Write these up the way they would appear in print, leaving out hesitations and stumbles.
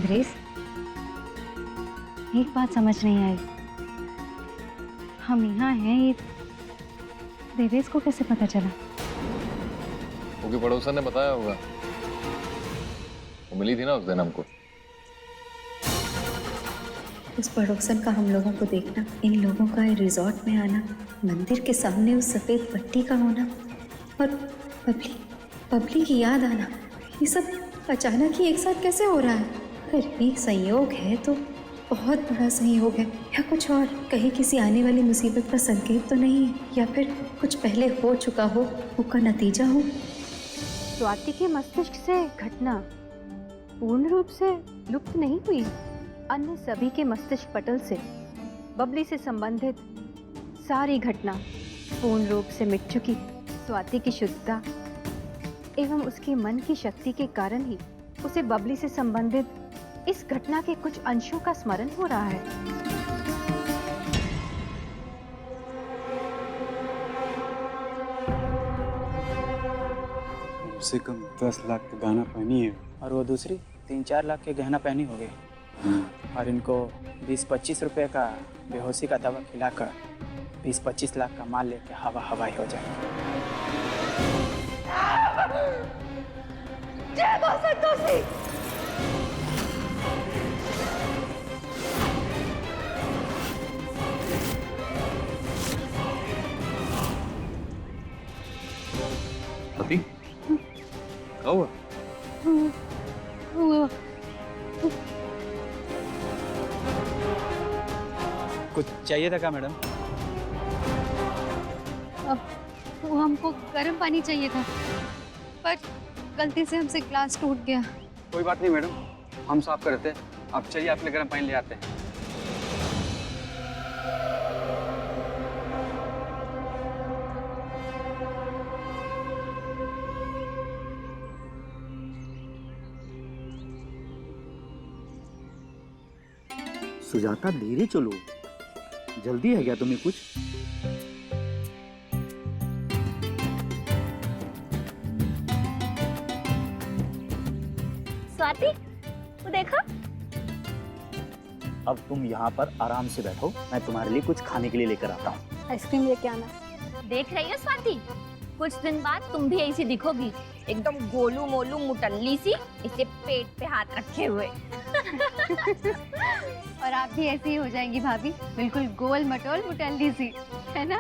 Grace, एक बात समझ नहीं आई, हम यहाँ हैं, ये देवेश को कैसे पता चला? क्योंकि पड़ोसन ने बताया होगा, वो मिली थी ना उस दिन हमको। उस पड़ोसन का हम लोगों को देखना, इन लोगों का रिजॉर्ट में आना, मंदिर के सामने उस सफेद पट्टी का होना और बबली की याद आना, ये सब अचानक ही एक साथ कैसे हो रहा है? अगर ये संयोग है तो बहुत बड़ा संयोग है, या कुछ और, कहीं किसी आने वाली मुसीबत का संकेत तो नहीं है, या फिर कुछ पहले हो चुका हो, उसका नतीजा हो। स्वाति के मस्तिष्क से घटना पूर्ण रूप से लुप्त नहीं हुई। अन्य सभी के मस्तिष्क पटल से बबली से संबंधित सारी घटना पूर्ण रूप से मिट चुकी। स्वाति की शुद्धता एवं उसके मन की शक्ति के कारण ही उसे बबली से संबंधित इस घटना के कुछ अंशों का स्मरण हो रहा है। कम से कम 10 लाख का गहना पहनी है और वो दूसरी 3-4 लाख के गहना पहनी हो गई। और इनको 20-25 रुपए का बेहोशी का दवा खिलाकर 20-25 लाख का माल लेके हवा हवाई हो जाए। अभी क्या हुआ? कुछ चाहिए था क्या मैडम? वो हमको गर्म पानी चाहिए था, पर गलती से हमसे ग्लास टूट गया। कोई बात नहीं मैडम, हम साफ कर देते हैं। आप चाहिए आप लिए गर्म पानी ले आते हैं। सुजाता धीरे चलो, जल्दी है क्या तुम्हें कुछ? स्वाति, वो देखो। अब तुम यहाँ पर आराम से बैठो, मैं तुम्हारे लिए कुछ खाने के लिए लेकर आता हूँ। आइसक्रीम लेके आना। देख रही हो स्वाति, कुछ दिन बाद तुम भी ऐसी दिखोगी, एकदम गोलू मोलू मुटल्ली सी, इसे पेट पे हाथ रखे हुए। और आप भी ऐसी ही हो जाएंगी भाभी, बिल्कुल गोल मटोल मुटल्ली सी, है ना?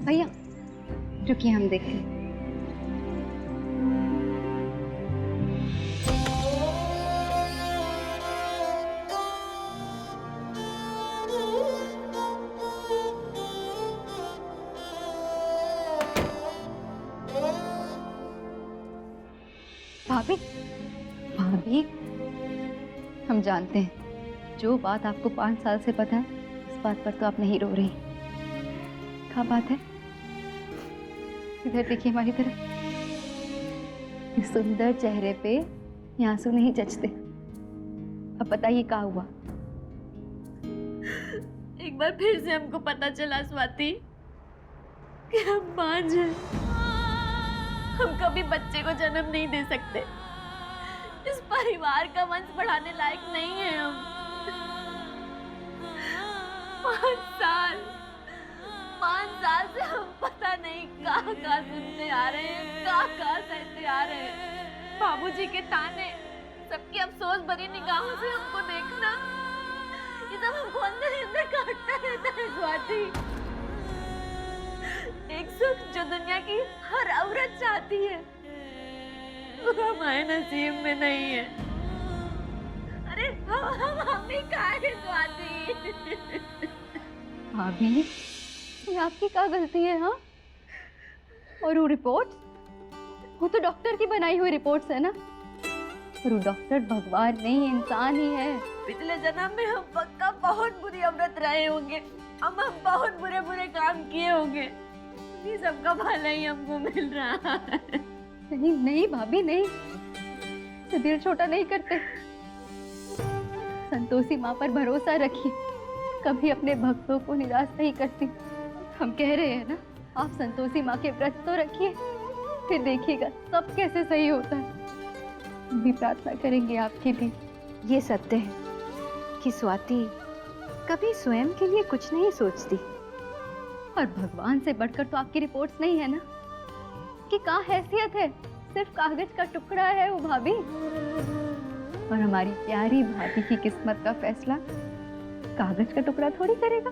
भैया रुकिए, हम देखते हैं। भाभी, भाभी, हम जानते हैं जो बात आपको 5 साल से पता है, इस बात पर तो आप नहीं रो रही। क्या बात है? इधर देखिए हमारी तरफ। इस सुंदर चेहरे पे ये आंसू नहीं जचते। अब बताइए क्या हुआ? एक बार फिर से हमको पता चला स्वाति कि हम बांझ हैं। हम कभी बच्चे को जन्म नहीं दे सकते। इस परिवार का वंश बढ़ाने लायक नहीं है हम। 5 साल से हम पता नहीं कहाँ सुनते आ रहे हैं, कहाँ सहते आ रहे हैं। बाबूजी के ताने, सबकी अफसोस भरी निगाहों से हमको देखना, ये सब हमको अंदर ही अंदर काटता रहता है स्वाति। एक सुख जो दुनिया की हर औरत चाहती है, वो हमारे नसीब में नहीं है। अरे हम ही कहाँ है स्वाति? भाभी, ये आपकी क्या गलती है? हाँ, और वो रिपोर्ट, वो तो डॉक्टर की बनाई हुई रिपोर्ट्स है ना? और वो डॉक्टर भगवान नहीं, इंसान ही है। पिछले जन्म में हम पक्का बहुत बुरी औरत रहे होंगे, हम बहुत बुरे बुरे काम किए होंगे, ये सबका भला ही हमको मिल रहा है। नहीं नहीं भाभी, नहीं, ये दिल छोटा नहीं करते। संतोषी माँ पर भरोसा रखिए, कभी अपने भक्तों को निराश नहीं करती। हम कह रहे हैं ना, आप संतोषी माँ के व्रत तो रखिए, फिर देखिएगा सब कैसे सही होता है। हम भी प्रार्थना करेंगे आपके लिए। ये सत्य है कि स्वाति कभी स्वयं के लिए कुछ नहीं सोचती, और भगवान से बढ़कर तो आपकी रिपोर्ट्स नहीं है ना कि क्या हैसियत है, सिर्फ कागज का टुकड़ा है वो भाभी। और हमारी प्यारी भाभी की किस्मत का फैसला कागज का टुकड़ा थोड़ी करेगा।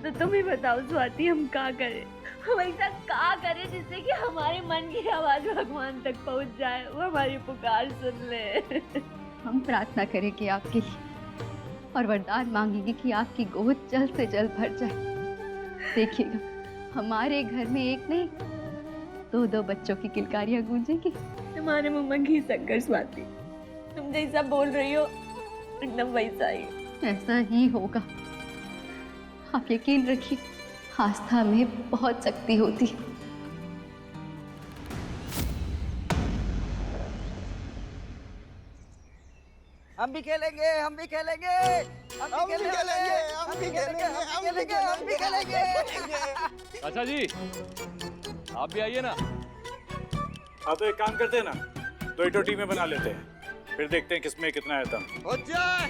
तो तुम ही बताओ स्वाति, हम क्या करें? हम ऐसा क्या करें जिससे कि हमारे मन की आवाज भगवान तक पहुंच जाए, वो हमारी पुकार सुन ले। हम प्रार्थना करेंगे आपके लिए और वरदान मांगेंगे कि आपकी गोद जल्द से जल्द भर जाए। देखिएगा हमारे घर में एक नहीं दो बच्चों की किलकारियां गूंजेंगी। तुम्हारे मुंह में घी शक्कर स्वाति, तुम जैसा बोल रही हो एकदम वैसा ही। ऐसा ही होगा, आप यकीन रखिए, आस्था में बहुत शक्ति होती है। हम भी खेलेंगे, हम भी खेलेंगे, हम भी खेलेंगे, हम भी खेलेंगे, हम भी खेलेंगे, हम भी खेलेंगे। अच्छा जी, आप भी आइए ना। हाँ तो एक काम करते हैं ना, दो टीमें बना लेते हैं, फिर देखते हैं किसमें कितना है दम। हो जाए।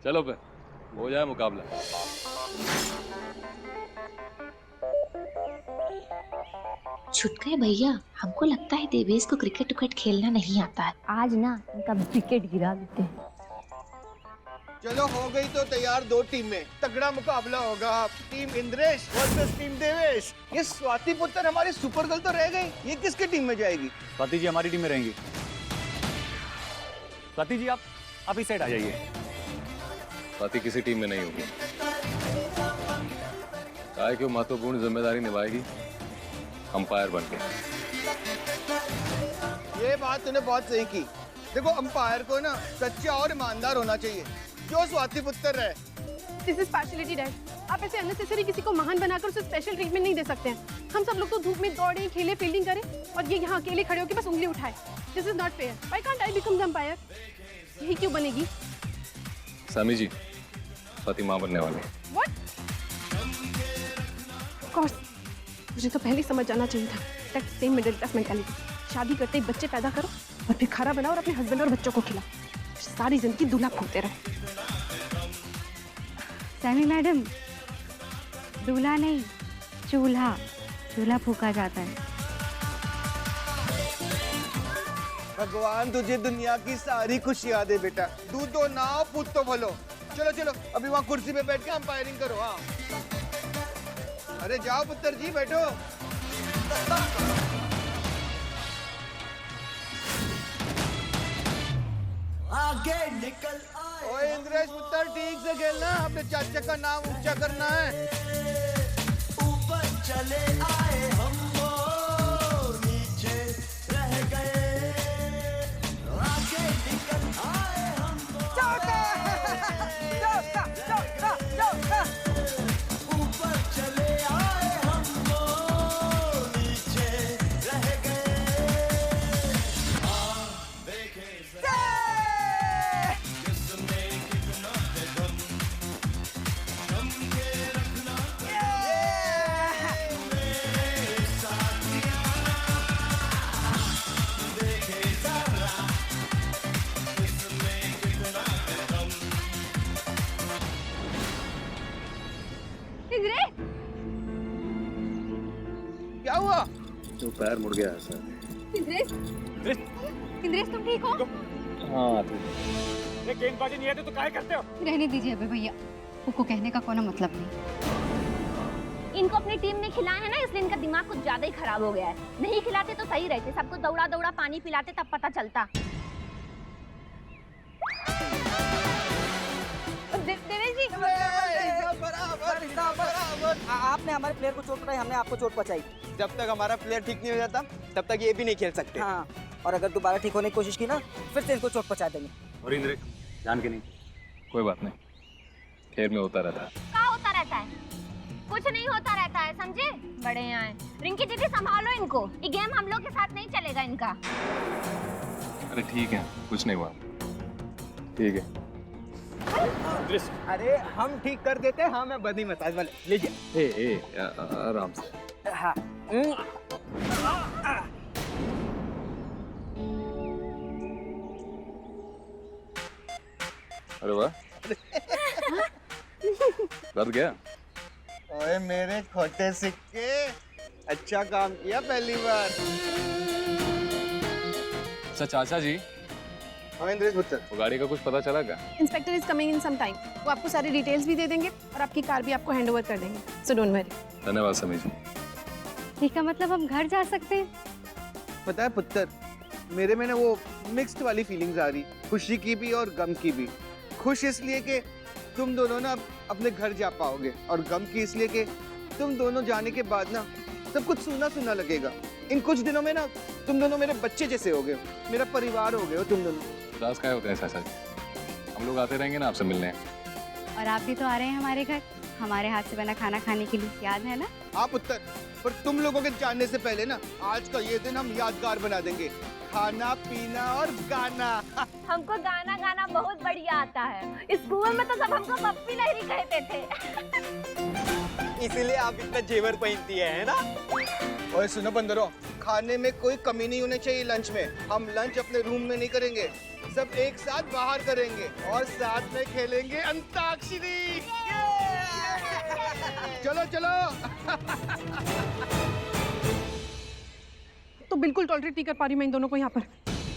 चलो फिर हो जाए मुकाबला। छुट गए भैया, हमको लगता है देवेश को क्रिकेट उकेट खेलना नहीं आता है। आज ना इनका विकेट गिरा देते हैं। चलो हो गई तो तैयार, दो टीमें, तगड़ा मुकाबला होगा। Team Indresh versus team Devesh. ये स्वाति पुत्र हमारी सुपर गर्ल तो रह गई, ये किसकी टीम में जाएगी? स्वाति जी हमारी टीम में रहेंगी। स्वाति जी आप इस साइड आ जाइए। स्वाति किसी टीम में नहीं होगी। काय क्यों महत्वपूर्ण जिम्मेदारी निभाएगी अंपायर बनके। ये बात तूने बहुत सही की। देखो अंपायर को ना सच्चा और ईमानदार होना चाहिए, जो स्वाति पुत्र है। This is partiality dad. आप ऐसे अननेसेसरी किसी को महान बनाकर उसे स्पेशल ट्रीटमेंट नहीं दे सकते हैं। हम सब लोग तो धूप में दौड़े, खेले, फील्डिंग करें और ये यहाँ अकेले खड़े होकर बस उंगली उठाए। This is not fair. Why can't I become the umpire? यही क्यों बनेगी? सामी जी, स्वाति मां बनने वाली। व्हाट? ऑफ कोर्स मुझे तो पहले ही समझ जाना चाहिए था। That same middle class mentality. शादी करते ही बच्चे पैदा करो और फिर खाना बनाओ और अपने हस्बैंड और बच्चों को खिलाओ। सारी जिंदगी दूल्हा फूकते रहे। सैमी मैडम, दूल्हा नहीं चूल्हा फूका जाता है। भगवान तुझे दुनिया की सारी खुशियां दे बेटा। दूध दो नाव, पूत तो भलो। चलो चलो अभी वहाँ कुर्सी पे बैठ के अंपायरिंग करो। हाँ अरे जाओ पुत्र जी, बैठो। आगे निकल आए। ओए इंद्रेश पुत्र, ठीक से खेलना, अपने चाचा का नाम ऊंचा करना है। ऊपर चले आए हम, वो नीचे रह गए। आगे निकल आए हम, चौका चौका चौका चौका। ऊपर चले आए हम, वो नीचे रह गए। देखे क्या हुआ? तो पैर मुड़ गया है सर। इंद्रेश, इंद्रेश तुम ठीक हो? हाँ गेंदबाजी नहीं आती तो काहे करते हो? रहने दीजिए अबे भैया, उसको कहने का कोई मतलब नहीं। इनको अपनी टीम में खिलाया है ना, इसलिए इनका दिमाग कुछ ज्यादा ही खराब हो गया है। नहीं खिलाते तो सही रहते, सबको दौड़ा दौड़ा पानी पिलाते तब पता चलता। देवेश जी, आपने हमारे प्लेयर को चोट पहुंचाई, हमने आपको चोट पहुंचाई। जब तक हमारा प्लेयर ठीक नहीं हो जाता तब तक ये भी नहीं खेल सकते। हाँ, और अगर दोबारा ठीक होने की कोशिश की ना, फिर से इनको चोट पहुंचा देंगे। और इंद्रेश जान के नहीं, कोई बात नहीं, खेल में होता रहता है। क्या होता रहता है? कुछ नहीं होता रहता है, समझे? बड़े यहाँ हैं। रिंकी दीदी संभालो इनको, ये गेम हम लोग के साथ नहीं चलेगा इनका। अरे ठीक है, कुछ नहीं हुआ, ठीक है। अरे हम ठीक कर देते। हाँ मैं बनी मसाज वाले लीजिए। आराम से। हाँ अरे वाह, कर गया। ओए मेरे खोटे सिक्के, अच्छा काम किया पहली बार। अच्छा चाचा जी, हाँ इंद्रेश पुत्र, वो गाड़ी का कुछ पता चला क्या? Inspector is coming in some time. वो आपको सारी डिटेल्स भी दे देंगे और आपकी कार भी आपको हैंड ओवर कर देंगे, सो डोंट वरी। धन्यवाद समीर जी। इसका मतलब हम घर जा सकते हैं। पता है पुत्र, मेरे में ना वो मिक्स्ड वाली फीलिंग्स आ रही, खुशी की भी और गम की भी। खुश इसलिए कि तुम दोनों ना अपने घर जा पाओगे, और गम की इसलिए कि तुम दोनों जाने के बाद ना सब कुछ सूना सूना लगेगा। इन कुछ दिनों में ना तुम दोनों मेरे बच्चे जैसे हो गए हो, मेरा परिवार हो गए हो तुम दोनों। उदास क्या होते हैं चाचा जी, हम लोग आते रहेंगे ना आपसे मिलने। और आप भी तो आ रहे हैं हमारे घर, हमारे हाथ से बना खाना खाने के लिए, याद है ना? हाँ पुत्र, पर तुम लोगों के जानने से पहले ना आज का ये दिन हम यादगार बना देंगे। खाना पीना और गाना। हमको गाना गाना बहुत बढ़िया आता है। स्कूल में तो सब हमको पप्पी लहरी कहते थे। इसीलिए आप इतना जेवर पहनती है ना। और सुनो बंदरों, खाने में कोई कमी नहीं होनी चाहिए लंच में। हम लंच अपने रूम में नहीं करेंगे, सब एक साथ बाहर करेंगे और साथ में खेलेंगे अंताक्षरी। चलो चलो। तो बिल्कुल टॉलरेट नहीं कर पा रही मैं इन दोनों को यहाँ पर।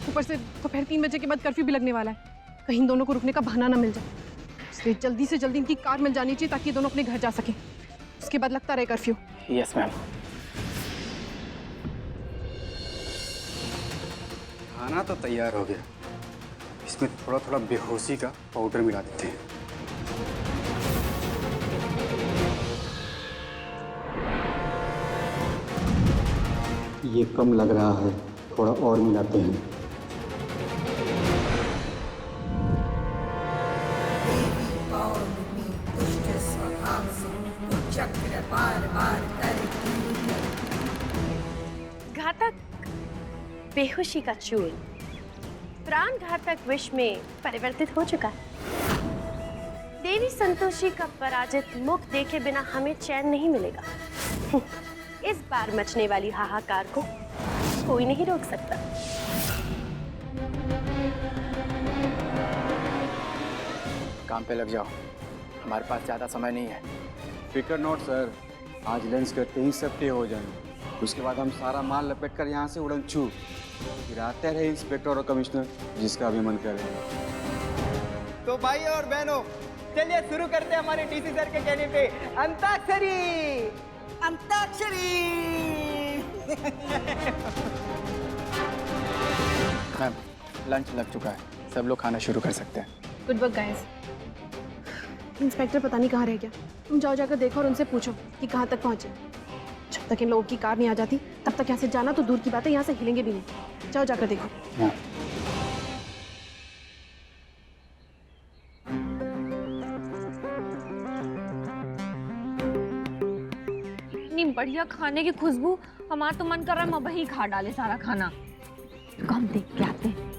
ऊपर से दोपहर 3 बजे के बाद कर्फ्यू भी लगने वाला है, कहीं इन दोनों को रुकने का बहाना ना मिल जाए। इसलिए जल्दी से जल्दी इनकी कार मिल जानी चाहिए ताकि ये दोनों अपने घर जा सकें। उसके बाद लगता रहे कर्फ्यू। Yes ma'am. खाना तो तैयार हो गया, इसमें थोड़ा थोड़ा बेहोशी का पाउडर मिला देते हैं। ये कम लग रहा है, थोड़ा और मिलाते हैं। घातक बेहोशी का चूल प्राण घातक विष में परिवर्तित हो चुका है। देवी संतोषी का पराजित मुख देखे बिना हमें चैन नहीं मिलेगा। इस बार मचने वाली हाहाकार को कोई नहीं रोक सकता। काम पे लग जाओ, हमारे पास ज़्यादा समय नहीं है। फिकर नोट सर, आज लंच करते ही सब पे हो जाएंगे। उसके बाद हम सारा माल लपेट कर यहाँ से उड़न छू, फिर आते रहे इंस्पेक्टर और कमिश्नर, जिसका भी मन करे। तो भाई और बहनों, चलिए शुरू करते हैं हमारे डीसी सर के कहने पे अंताक्षरी। अंताक्षरी। मैम, लंच लग चुका है, सब लोग खाना शुरू कर सकते हैं। Good work guys. इंस्पेक्टर पता नहीं कहाँ रह गया, तुम जाओ जाकर देखो और उनसे पूछो कि कहाँ तक पहुँचे। जब तक इन लोगों की कार नहीं आ जाती तब तक यहाँ से जाना तो दूर की बात है, यहाँ से हिलेंगे भी नहीं। जाओ जाकर देखो। हाँ। इतनी बढ़िया खाने की खुशबू, हमारा तो मन कर रहा है मैं वही खा डाले सारा खाना। हम देख के आते हैं।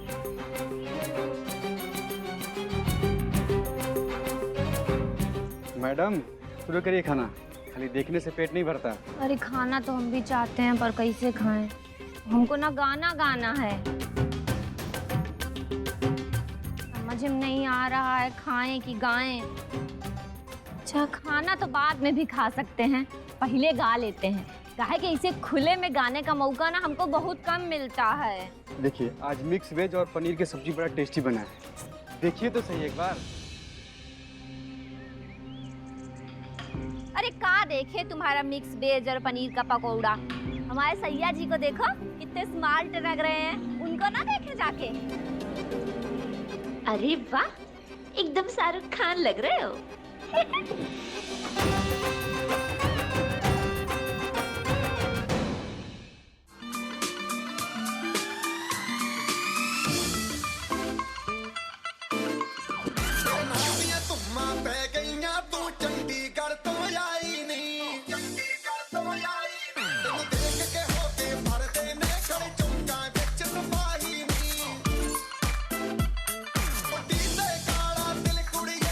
मैडम शुरू करिए खाना, खाली देखने से पेट नहीं भरता। अरे खाना तो हम भी चाहते हैं पर कैसे खाएं? हमको ना गाना गाना है, समझ में नहीं आ रहा है खाएं कि गाएं। अच्छा खाना तो बाद में भी खा सकते हैं, पहले गा लेते हैं। काहे कि इसे खुले में गाने का मौका ना हमको बहुत कम मिलता है। देखिए आज मिक्स वेज और पनीर की सब्जी बड़ा टेस्टी बना है, देखिए तो सही एक बार। अरे का देखे तुम्हारा मिक्स वेज और पनीर का पकौड़ा। हमारे सैया जी को देखो कितने स्मार्ट लग रहे हैं, उनको ना देखे जाके। अरे वाह, एकदम शाहरुख खान लग रहे हो। कुड़िए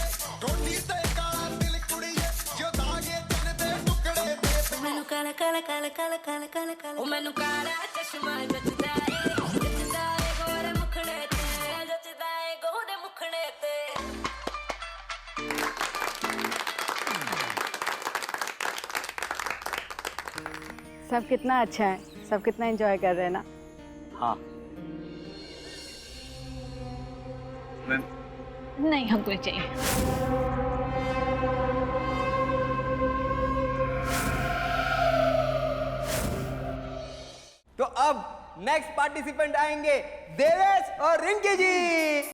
कल कल कल कल कल कल ओ मैनू काला चश्मा जचदा है गोरे मुखड़े ते जचदा है गोरे मुखड़े ते। सब कितना अच्छा है, सब कितना एंजॉय कर रहे हैं ना। हाँ नहीं हमको चाहिए। तो अब नेक्स्ट पार्टिसिपेंट आएंगे देवेश और रिंकी जी।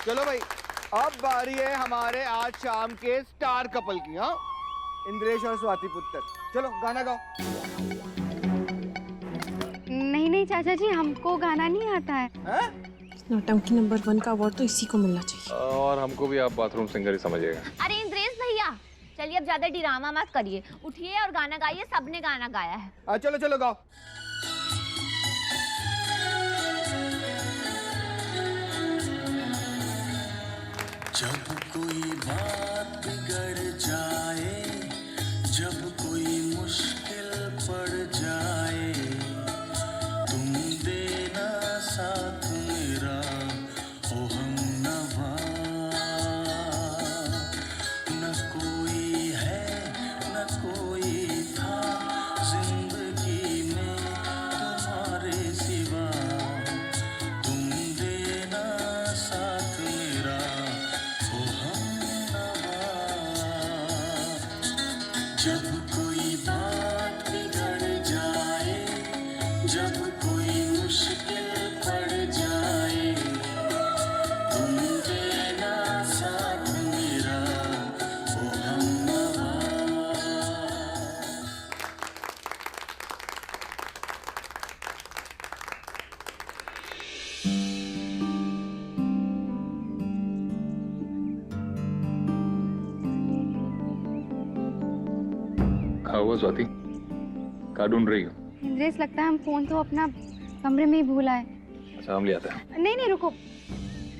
चलो भाई, अब बारी है हमारे आज शाम के स्टार कपल की। हाँ, इंद्रेश और स्वाति पुत्र, चलो गाना गाओ। नहीं नहीं चाचा जी, हमको गाना नहीं आता है। नौटंकी नंबर 1 का अवार्ड तो इसी को मिलना चाहिए। और हमको भी आप बाथरूम सिंगर ही समझिएगा। अरे इंद्रेश भैया, चलिए अब ज्यादा ड्रामा मत करिए, उठिए और गाना गाइए। सबने गाना गाया है। चलो चलो गाओ। जब कोई बात बिगड़ जाए, जब कोई मुश्किल पड़ जाए, तुम देना साथ मेरा ओ हमनवा। न कोई है न कोई था जिंदगी में तुम्हारे सिवा, तुम देना साथ मेरा ओ हमनवा। जब कोई बात बिगड़ जाए, जब कोई मुश्किल पड़ जाए, तुम देना साथ मेरा ओ हमनवा। कहाँ हुआ स्वाति? कहाँ ढूंढ रही हो? इंद्रेश, लगता है हम फोन तो अपना कमरे में ही भूल आए। अच्छा, हम ले आते हैं। नहीं नहीं रुको,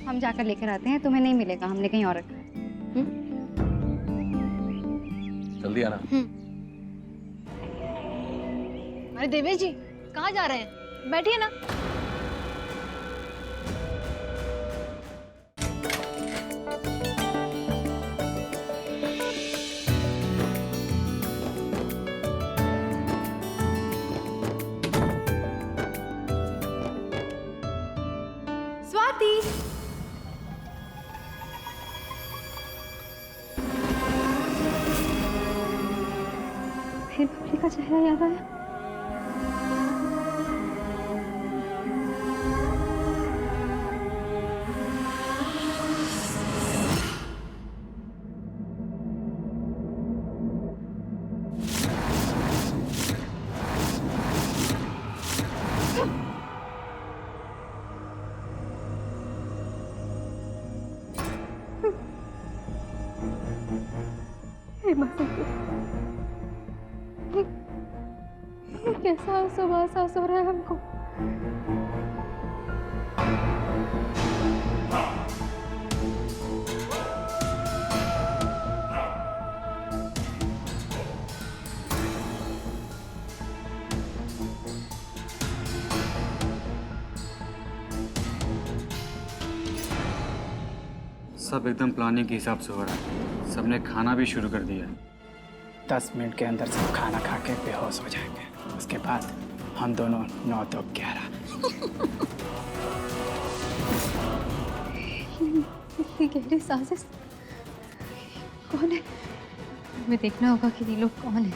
हम जाकर लेकर आते हैं, तुम्हें नहीं मिलेगा, हमने कहीं और रखा है। जल्दी आना। अरे देवेश जी, कहाँ जा रहे हैं? बैठिए ना। स्वाति, फिर बबली का चेहरा याद आया। ये कैसा सुबह सा हो रहा है हमको। सब एकदम प्लानिंग के हिसाब से हो रहा है। सबने खाना भी शुरू कर दिया है। 10 मिनट के अंदर सब खाना खा के बेहोश हो जाएंगे। उसके बाद हम दोनों 9 तो 11। ये गहरी साजिश कौन है? हमें देखना होगा कि ये लोग कौन है।